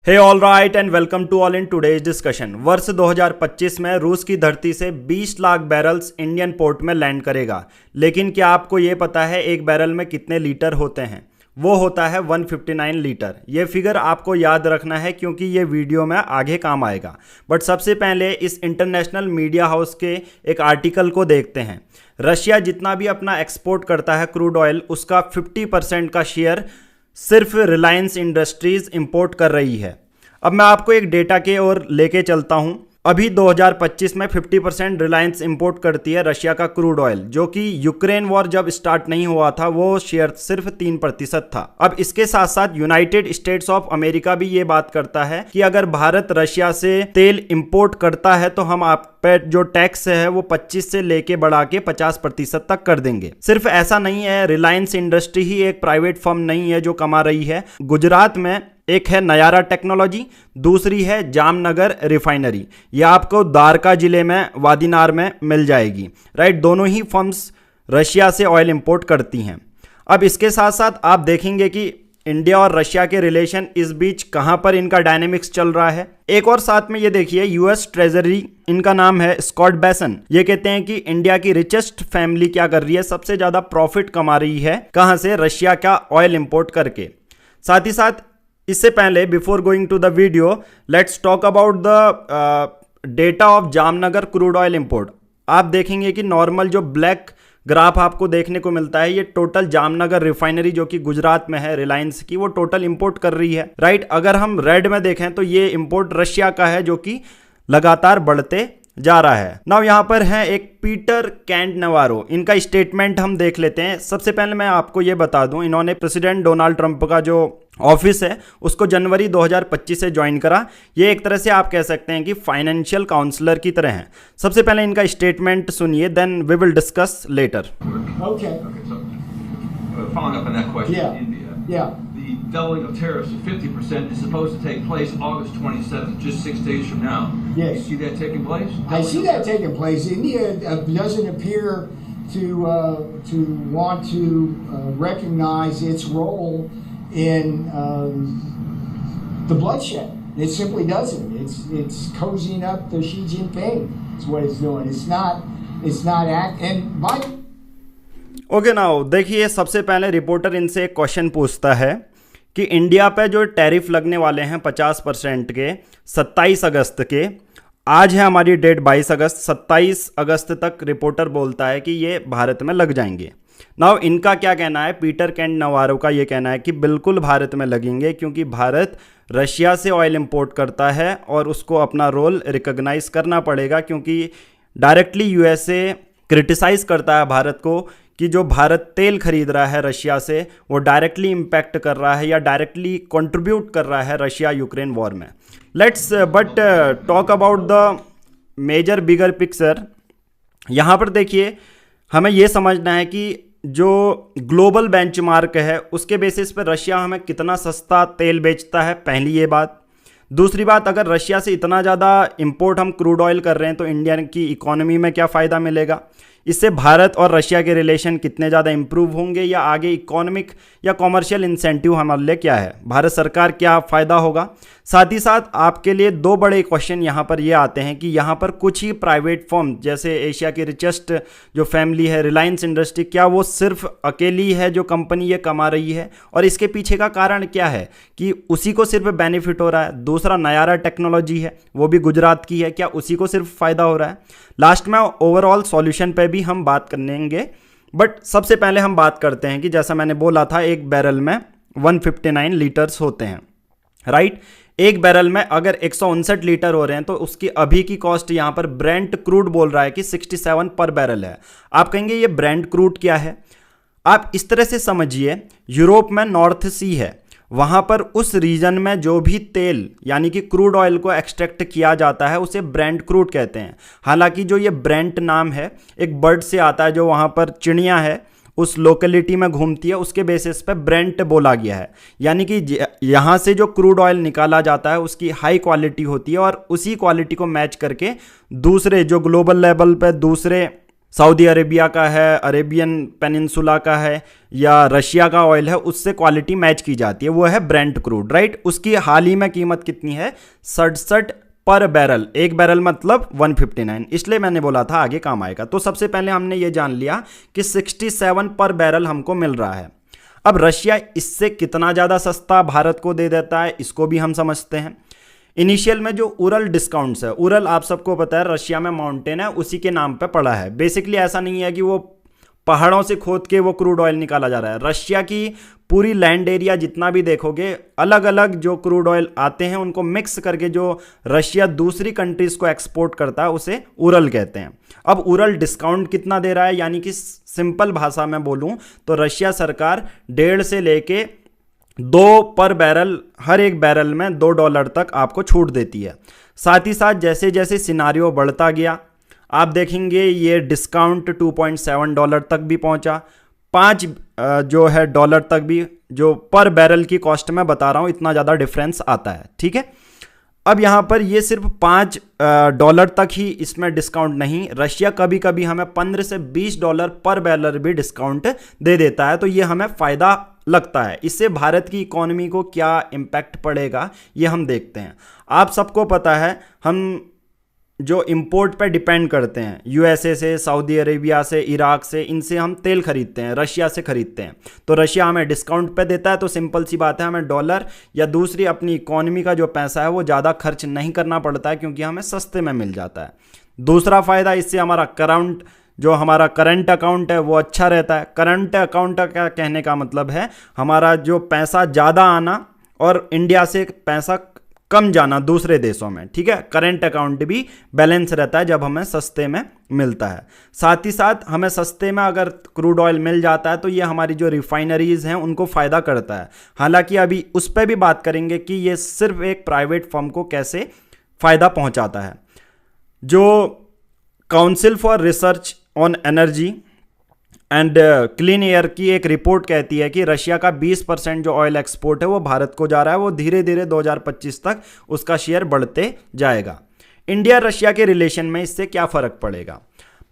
Hey all right and welcome to all in today's discussion. वर्ष 2025 में रूस की धरती से 20 लाख बैरल्स इंडियन पोर्ट में लैंड करेगा। लेकिन क्या आपको ये पता है एक बैरल में कितने लीटर होते हैं? वो होता है 159 लीटर। ये फिगर आपको याद रखना है क्योंकि ये वीडियो में आगे काम आएगा। बट सबसे पहले इस इंटरनेशनल मीडिया हाउस के एक आर्टिकल को देखते हैं। रशिया जितना भी अपना एक्सपोर्ट करता है क्रूड ऑयल, उसका 50% का शेयर सिर्फ रिलायंस इंडस्ट्रीज इंपोर्ट कर रही है। अब मैं आपको एक डेटा के ओर लेके चलता हूं। अभी 2025 में 50% रिलायंस इंपोर्ट करती है रशिया का क्रूड ऑयल, जो कि यूक्रेन वॉर जब स्टार्ट नहीं हुआ था वो शेयर सिर्फ 3% था। अब इसके साथ साथ यूनाइटेड स्टेट्स ऑफ अमेरिका भी ये बात करता है कि अगर भारत रशिया से तेल इंपोर्ट करता है तो हम आप पे जो टैक्स है वो 25 से लेके बढ़ा के 50% तक कर देंगे। सिर्फ ऐसा नहीं है, रिलायंस इंडस्ट्री ही एक प्राइवेट फर्म नहीं है जो कमा रही है। गुजरात में एक है नयारा टेक्नोलॉजी, दूसरी है जामनगर रिफाइनरी। यह आपको द्वारका जिले में वादीनार में मिल जाएगी। राइट, दोनों ही फर्म्स रशिया से ऑयल इंपोर्ट करती हैं। अब इसके साथ साथ आप देखेंगे कि इंडिया और रशिया के रिलेशन इस बीच कहां पर इनका डायनेमिक्स चल रहा है। एक और साथ में ये देखिए, यूएस ट्रेजरी, इनका नाम है स्कॉट बेसन। ये कहते हैं कि इंडिया की रिचेस्ट फैमिली क्या कर रही है, सबसे ज्यादा प्रॉफिट कमा रही है कहां से? रशिया का ऑयल इंपोर्ट करके। साथ ही साथ इससे पहले, before going to the video, let's talk about the data of Jamnagar crude oil import. आप देखेंगे कि नॉर्मल जो ब्लैक ग्राफ आपको देखने को मिलता है, ये टोटल जामनगर रिफाइनरी जो कि गुजरात में है रिलायंस की, वो टोटल इंपोर्ट कर रही है। राइट, अगर हम रेड में देखें तो ये इंपोर्ट रशिया का है जो कि लगातार बढ़ते जा रहा है। नाउ यहाँ पर है एक पीटर कैंडनावारो, इनका स्टेटमेंट हम देख लेते हैं। सबसे पहले मैं आपको ये बता दूं, इन्होंने प्रेसिडेंट डोनाल्ड ट्रंप का जो ऑफिस है उसको जनवरी 2025 से ज्वाइन करा। ये एक तरह से आप कह सकते हैं कि फाइनेंशियल काउंसलर की तरह हैं। सबसे पहले इनका स्टेटमेंट सुनिए, then we will discuss later. Okay. So, following up on that question, Yeah. India. Yeah. The doubling of tariffs to 50% is supposed to take place August 27th, just 6 days from now. Yes. You see that taking place? I see that taking place. India doesn't appear to want to recognize its role in the bloodshed. It simply doesn't. It's cozying up to Xi Jinping. Is what it's doing. It's not act. And my okay now देखिए, सबसे पहले reporter इनसे एक question पूछता है कि India पे जो टैरिफ लगने वाले हैं 50% के 27 अगस्त के, आज है हमारी डेट 22 अगस्त, 27 अगस्त तक रिपोर्टर बोलता है कि ये भारत में लग जाएंगे। नाउ इनका क्या कहना है, पीटर कैंडनावारो का ये कहना है कि बिल्कुल भारत में लगेंगे, क्योंकि भारत रशिया से ऑयल इंपोर्ट करता है और उसको अपना रोल रिकॉग्नाइज करना पड़ेगा, क्योंकि डायरेक्टली यूएसए क्रिटिसाइज करता है भारत को कि जो भारत तेल खरीद रहा है रशिया से वो डायरेक्टली इम्पैक्ट कर रहा है या डायरेक्टली कंट्रीब्यूट कर रहा है रशिया यूक्रेन वॉर में। Let's but talk about the major bigger picture. यहाँ पर देखिए, हमें ये समझना है कि जो ग्लोबल बेंचमार्क है उसके बेसिस पर रशिया हमें कितना सस्ता तेल बेचता है, पहली ये बात। दूसरी बात, अगर रशिया से इतना ज़्यादा इंपोर्ट हम क्रूड ऑयल कर रहे हैं तो इंडिया की इकोनॉमी में क्या फ़ायदा मिलेगा? इससे भारत और रशिया के रिलेशन कितने ज़्यादा इंप्रूव होंगे, या आगे इकोनॉमिक या कॉमर्शियल इंसेंटिव हमारे लिए क्या है, भारत सरकार क्या फ़ायदा होगा? साथ ही साथ आपके लिए दो बड़े क्वेश्चन यहाँ पर ये आते हैं कि यहाँ पर कुछ ही प्राइवेट फर्म, जैसे एशिया की रिचेस्ट जो फैमिली है रिलायंस इंडस्ट्री, क्या वो सिर्फ अकेली है जो कंपनी ये कमा रही है? और इसके पीछे का कारण क्या है कि उसी को सिर्फ बेनिफिट हो रहा है? दूसरा नयारा टेक्नोलॉजी है, वो भी गुजरात की है, क्या उसी को सिर्फ फ़ायदा हो रहा है? लास्ट में ओवरऑल सॉल्यूशन पे भी हम बात करेंगे। बट सबसे पहले हम बात करते हैं कि जैसा मैंने बोला था, एक बैरल में 159 लीटर्स होते हैं। राइट, एक बैरल में अगर 159 लीटर हो रहे हैं तो उसकी अभी की कॉस्ट यहाँ पर ब्रेंट क्रूड बोल रहा है कि 67 पर बैरल है। आप कहेंगे ये ब्रेंट क्रूड क्या है? आप इस तरह से समझिए, यूरोप में नॉर्थ सी है, वहाँ पर उस रीजन में जो भी तेल यानी कि क्रूड ऑयल को एक्सट्रैक्ट किया जाता है उसे ब्रेंट क्रूड कहते हैं। हालांकि जो ये ब्रेंट नाम है एक बर्ड से आता है, जो वहाँ पर चिड़िया है उस लोकेलिटी में घूमती है, उसके बेसिस पे ब्रेंट बोला गया है। यानी कि यहाँ से जो क्रूड ऑयल निकाला जाता है उसकी हाई क्वालिटी होती है और उसी क्वालिटी को मैच करके दूसरे जो ग्लोबल लेवल पे दूसरे सऊदी अरेबिया का है, अरेबियन पेनिनसुला का है या रशिया का ऑयल है, उससे क्वालिटी मैच की जाती है, वो है ब्रेंट क्रूड, राइट। उसकी हाल ही में कीमत कितनी है, 67 पर बैरल, एक बैरल मतलब 159, इसलिए मैंने बोला था आगे काम आएगा। तो सबसे पहले हमने ये जान लिया कि 67 पर बैरल हमको मिल रहा है। अब रशिया इससे कितना ज़्यादा सस्ता भारत को दे देता है, इसको भी हम समझते हैं। इनिशियल में जो उरल डिस्काउंट्स है, उरल आप सबको पता है रशिया में माउंटेन है, उसी के नाम पे पड़ा है। बेसिकली ऐसा नहीं है कि वो पहाड़ों से खोद के वो क्रूड ऑयल निकाला जा रहा है। रशिया की पूरी लैंड एरिया जितना भी देखोगे, अलग अलग जो क्रूड ऑयल आते हैं उनको मिक्स करके जो रशिया दूसरी कंट्रीज को एक्सपोर्ट करता है उसे उरल कहते हैं। अब उरल डिस्काउंट कितना दे रहा है, यानी कि सिंपल भाषा में बोलूं तो रशिया सरकार 1.5 से लेके 2 पर बैरल, हर एक बैरल में $2 तक आपको छूट देती है। साथ ही साथ जैसे जैसे सिनारियो बढ़ता गया आप देखेंगे ये डिस्काउंट $2.7 तक भी पहुंचा, 5 जो है डॉलर तक भी, जो पर बैरल की कॉस्ट में बता रहा हूं, इतना ज़्यादा डिफरेंस आता है, ठीक है। अब यहाँ पर ये सिर्फ $5 तक ही इसमें डिस्काउंट नहीं, रशिया कभी कभी हमें $15 से $20 पर बैरल भी डिस्काउंट दे देता है, तो ये हमें फ़ायदा लगता है। इससे भारत की इकोनॉमी को क्या इम्पैक्ट पड़ेगा ये हम देखते हैं। आप सबको पता है हम जो इंपोर्ट पे डिपेंड करते हैं, यूएसए से, सऊदी अरेबिया से, इराक से, इनसे हम तेल खरीदते हैं, रशिया से खरीदते हैं। तो रशिया हमें डिस्काउंट पे देता है, तो सिंपल सी बात है हमें डॉलर या दूसरी अपनी इकोनॉमी का जो पैसा है वो ज़्यादा खर्च नहीं करना पड़ता है, क्योंकि हमें सस्ते में मिल जाता है। दूसरा फ़ायदा, इससे हमारा हमारा करंट अकाउंट है वो अच्छा रहता है। करंट अकाउंट का कहने का मतलब है हमारा जो पैसा ज़्यादा आना और इंडिया से पैसा कम जाना दूसरे देशों में, ठीक है। करंट अकाउंट भी बैलेंस रहता है जब हमें सस्ते में मिलता है। साथ ही साथ हमें सस्ते में अगर क्रूड ऑयल मिल जाता है तो ये हमारी जो रिफाइनरीज हैं उनको फ़ायदा करता है। हालांकि अभी उस पर भी बात करेंगे कि ये सिर्फ एक प्राइवेट फर्म को कैसे फ़ायदा पहुंचाता है। जो council for research on energy and clean air की एक रिपोर्ट कहती है कि रशिया का 20% जो ऑयल एक्सपोर्ट है वो भारत को जा रहा है, वो धीरे धीरे 2025 तक उसका शेयर बढ़ते जाएगा। इंडिया रशिया के रिलेशन में इससे क्या फ़र्क पड़ेगा,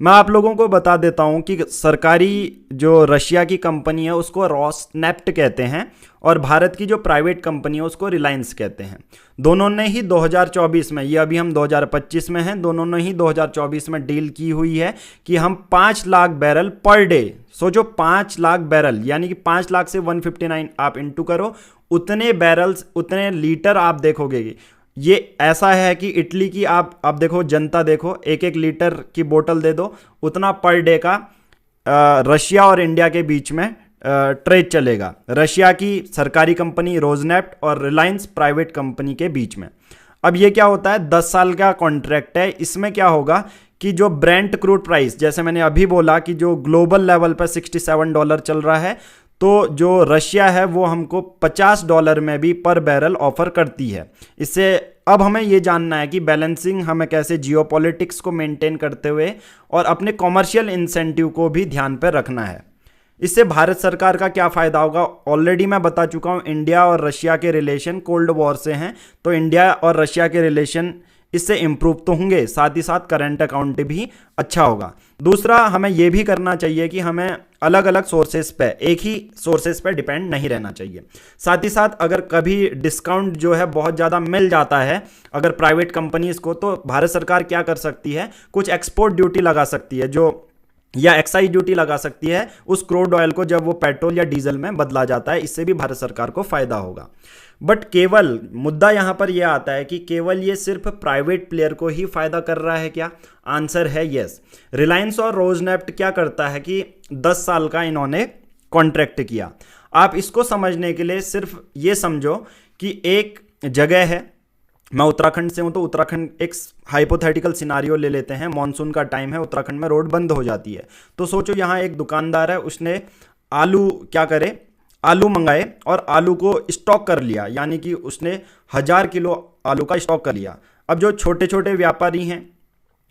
मैं आप लोगों को बता देता हूं कि सरकारी जो रशिया की कंपनी है उसको रोसनेफ्ट कहते हैं और भारत की जो प्राइवेट कंपनी है उसको रिलायंस कहते हैं। दोनों ने ही 2024 में, ये अभी हम 2025 में हैं, दोनों ने ही 2024 में डील की हुई है कि हम 5 लाख बैरल पर डे, सोचो 5 लाख बैरल यानी कि 5 लाख से 159 आप इंटू करो, उतने बैरल्स, उतने लीटर आप देखोगे। ये ऐसा है कि इटली की आप देखो, जनता देखो, 1-1 लीटर की बोतल दे दो, उतना पर डे का रशिया और इंडिया के बीच में ट्रेड चलेगा, रशिया की सरकारी कंपनी रोजनेफ्ट और रिलायंस प्राइवेट कंपनी के बीच में। अब ये क्या होता है, 10 साल का कॉन्ट्रैक्ट है। इसमें क्या होगा कि जो ब्रेंट क्रूड प्राइस, जैसे मैंने अभी बोला कि जो ग्लोबल लेवल पर $67 चल रहा है, तो जो रशिया है वो हमको $50 में भी पर बैरल ऑफर करती है। इससे अब हमें ये जानना है कि बैलेंसिंग हमें कैसे जियोपॉलिटिक्स को मेंटेन करते हुए और अपने कॉमर्शियल इंसेंटिव को भी ध्यान पर रखना है। इससे भारत सरकार का क्या फ़ायदा होगा, ऑलरेडी मैं बता चुका हूँ। इंडिया और रशिया के रिलेशन कोल्ड वॉर से हैं, तो इंडिया और रशिया के रिलेशन इससे इम्प्रूव तो होंगे, साथ ही साथ करंट अकाउंट भी अच्छा होगा। दूसरा, हमें यह भी करना चाहिए कि हमें अलग अलग सोर्सेस पे, एक ही सोर्सेस पे डिपेंड नहीं रहना चाहिए। साथ ही साथ अगर कभी डिस्काउंट जो है बहुत ज़्यादा मिल जाता है अगर प्राइवेट कंपनीज़ को, तो भारत सरकार क्या कर सकती है, कुछ एक्सपोर्ट ड्यूटी लगा सकती है, जो या एक्साइज ड्यूटी लगा सकती है उस क्रूड ऑयल को जब वो पेट्रोल या डीजल में बदला जाता है। इससे भी भारत सरकार को फायदा होगा। बट केवल मुद्दा यहाँ पर यह आता है कि केवल ये सिर्फ प्राइवेट प्लेयर को ही फायदा कर रहा है क्या? आंसर है यस। रिलायंस और रोजनेफ्ट क्या करता है कि 10 साल का इन्होंने कॉन्ट्रैक्ट किया। आप इसको समझने के लिए सिर्फ ये समझो कि एक जगह है, मैं उत्तराखंड से हूं तो उत्तराखंड, एक हाइपोथेटिकल सिनारियो ले लेते हैं, मॉनसून का टाइम है, उत्तराखंड में रोड बंद हो जाती है। तो सोचो यहाँ एक दुकानदार है, उसने आलू क्या करे, आलू मंगाए और आलू को स्टॉक कर लिया, यानी कि उसने 1000 किलो आलू का स्टॉक कर लिया। अब जो छोटे छोटे व्यापारी हैं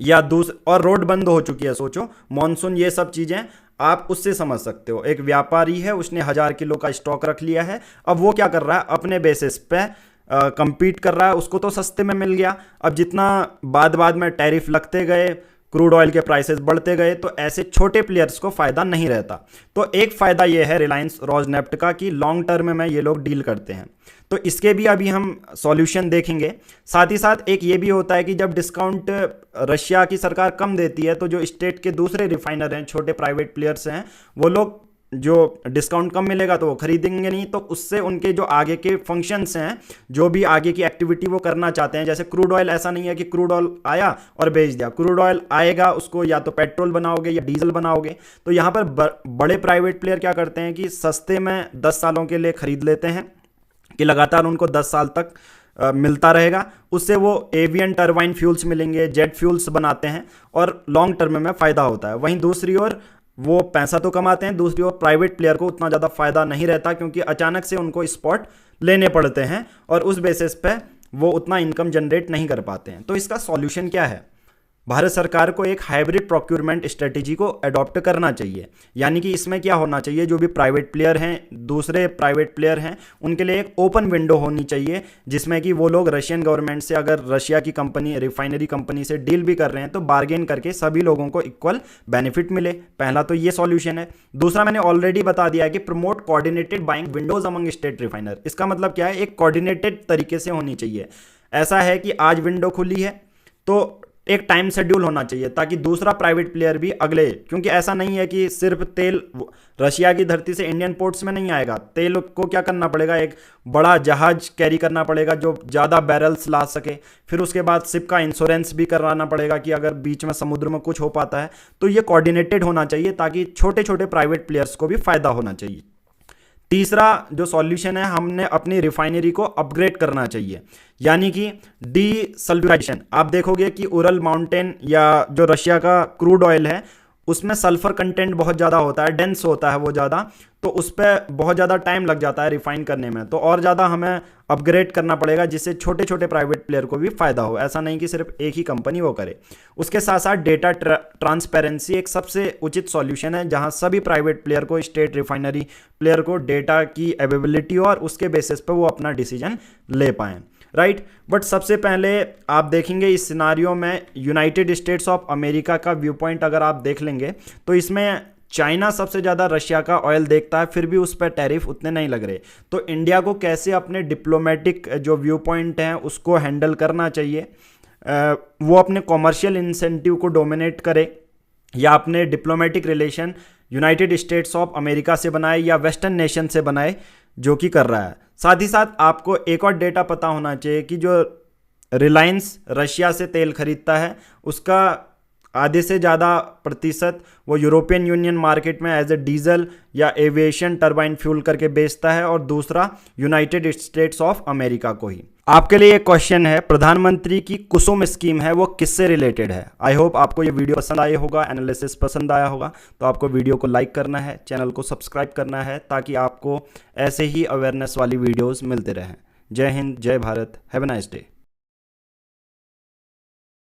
या और रोड बंद हो चुकी है, सोचो मॉनसून, ये सब चीज़ें आप उससे समझ सकते हो। एक व्यापारी है, उसने 1000 किलो का स्टॉक रख लिया है। अब वो क्या कर रहा है, अपने बेसिस पे कंपीट कर रहा है, उसको तो सस्ते में मिल गया। अब जितना बाद में टैरिफ लगते गए, क्रूड ऑयल के प्राइसेस बढ़ते गए, तो ऐसे छोटे प्लेयर्स को फ़ायदा नहीं रहता। तो एक फ़ायदा ये है रिलायंस रोजनेफ्ट का कि लॉन्ग टर्म में ये लोग डील करते हैं, तो इसके भी अभी हम सॉल्यूशन देखेंगे। साथ ही साथ एक ये भी होता है कि जब डिस्काउंट रशिया की सरकार कम देती है, तो जो स्टेट के दूसरे रिफाइनर हैं, छोटे प्राइवेट प्लेयर्स हैं, वो लोग जो डिस्काउंट कम मिलेगा तो वो खरीदेंगे नहीं, तो उससे उनके जो आगे के फंक्शंस हैं, जो भी आगे की एक्टिविटी वो करना चाहते हैं, जैसे क्रूड ऑयल, ऐसा नहीं है कि क्रूड ऑयल आया और बेच दिया। क्रूड ऑयल आएगा, उसको या तो पेट्रोल बनाओगे या डीजल बनाओगे। तो यहाँ पर बड़े प्राइवेट प्लेयर क्या करते हैं कि सस्ते में 10 सालों के लिए खरीद लेते हैं कि लगातार उनको 10 साल तक मिलता रहेगा। उससे वो एवियन टरबाइन फ्यूल्स मिलेंगे, जेट फ्यूल्स बनाते हैं और लॉन्ग टर्म में फ़ायदा होता है। वहीं दूसरी ओर वो पैसा तो कमाते हैं, दूसरी ओर प्राइवेट प्लेयर को उतना ज़्यादा फ़ायदा नहीं रहता, क्योंकि अचानक से उनको स्पॉट लेने पड़ते हैं और उस बेसिस पे वो उतना इनकम जनरेट नहीं कर पाते हैं। तो इसका सॉल्यूशन क्या है? भारत सरकार को एक हाइब्रिड प्रोक्योरमेंट स्ट्रेटेजी को अडॉप्ट करना चाहिए। यानी कि इसमें क्या होना चाहिए, जो भी प्राइवेट प्लेयर हैं, दूसरे प्राइवेट प्लेयर हैं, उनके लिए एक ओपन विंडो होनी चाहिए, जिसमें कि वो लोग रशियन गवर्नमेंट से, अगर रशिया की कंपनी, रिफाइनरी कंपनी से डील भी कर रहे हैं, तो बार्गेन करके सभी लोगों को इक्वल बेनिफिट मिले। पहला तो ये सॉल्यूशन है। दूसरा मैंने ऑलरेडी बता दिया है कि promote coordinated buying Windows among state refiner. इसका मतलब क्या है, एक कोऑर्डिनेटेड तरीके से होनी चाहिए। ऐसा है कि आज विंडो खुली है तो एक टाइम शेड्यूल होना चाहिए, ताकि दूसरा प्राइवेट प्लेयर भी अगले, क्योंकि ऐसा नहीं है कि सिर्फ तेल रशिया की धरती से इंडियन पोर्ट्स में नहीं आएगा। तेल को क्या करना पड़ेगा, एक बड़ा जहाज कैरी करना पड़ेगा जो ज़्यादा बैरल्स ला सके। फिर उसके बाद शिप का इंश्योरेंस भी कराना पड़ेगा कि अगर बीच में समुद्र में कुछ हो पाता है। तो ये कोऑर्डिनेटेड होना चाहिए, ताकि छोटे छोटे प्राइवेट प्लेयर्स को भी फायदा होना चाहिए। तीसरा जो सॉल्यूशन है, हमने अपनी रिफाइनरी को अपग्रेड करना चाहिए, यानी कि डीसल्फ्यूराइजेशन। आप देखोगे कि उरल माउंटेन या जो रशिया का क्रूड ऑयल है, उसमें सल्फर कंटेंट बहुत ज़्यादा होता है, डेंस होता है वो ज़्यादा, तो उस पर बहुत ज़्यादा टाइम लग जाता है रिफाइन करने में। तो और ज़्यादा हमें अपग्रेड करना पड़ेगा, जिससे छोटे छोटे प्राइवेट प्लेयर को भी फ़ायदा हो। ऐसा नहीं कि सिर्फ एक ही कंपनी वो करे। उसके साथ साथ डेटा ट्रांसपेरेंसी एक सबसे उचित सॉल्यूशन है, जहां सभी प्राइवेट प्लेयर को, स्टेट रिफाइनरी प्लेयर को डेटा की अवेलेबिलिटी हो और उसके बेसिस पर वो अपना डिसीजन ले पाएँ, राइट। बट सबसे पहले आप देखेंगे इस सिनारियो में यूनाइटेड स्टेट्स ऑफ अमेरिका का व्यू पॉइंट अगर आप देख लेंगे, तो इसमें चाइना सबसे ज़्यादा रशिया का ऑयल देखता है, फिर भी उस पर टैरिफ उतने नहीं लग रहे। तो इंडिया को कैसे अपने डिप्लोमेटिक जो व्यू पॉइंट हैं उसको हैंडल करना चाहिए, वो अपने कॉमर्शियल इंसेंटिव को डोमिनेट करे, या अपने diplomatic relation United states of America से बनाए या वेस्टर्न नेशन से बनाए, जो कि कर रहा है। साथ ही साथ आपको एक और डेटा पता होना चाहिए कि जो रिलायंस रशिया से तेल खरीदता है, उसका आधे से ज़्यादा प्रतिशत वो यूरोपियन यूनियन मार्केट में एज ए डीजल या एविएशन टरबाइन फ्यूल करके बेचता है, और दूसरा यूनाइटेड स्टेट्स ऑफ अमेरिका को ही। आपके लिए एक क्वेश्चन है, प्रधानमंत्री की कुसुम स्कीम है वो किससे रिलेटेड है? आई होप आपको ये वीडियो पसंद आया होगा, एनालिसिस पसंद आया होगा। तो आपको वीडियो को लाइक करना है, चैनल को सब्सक्राइब करना है, ताकि आपको ऐसे ही अवेयरनेस वाली वीडियोज़ मिलते रहें। जय हिंद, जय Bharat, have a nice day.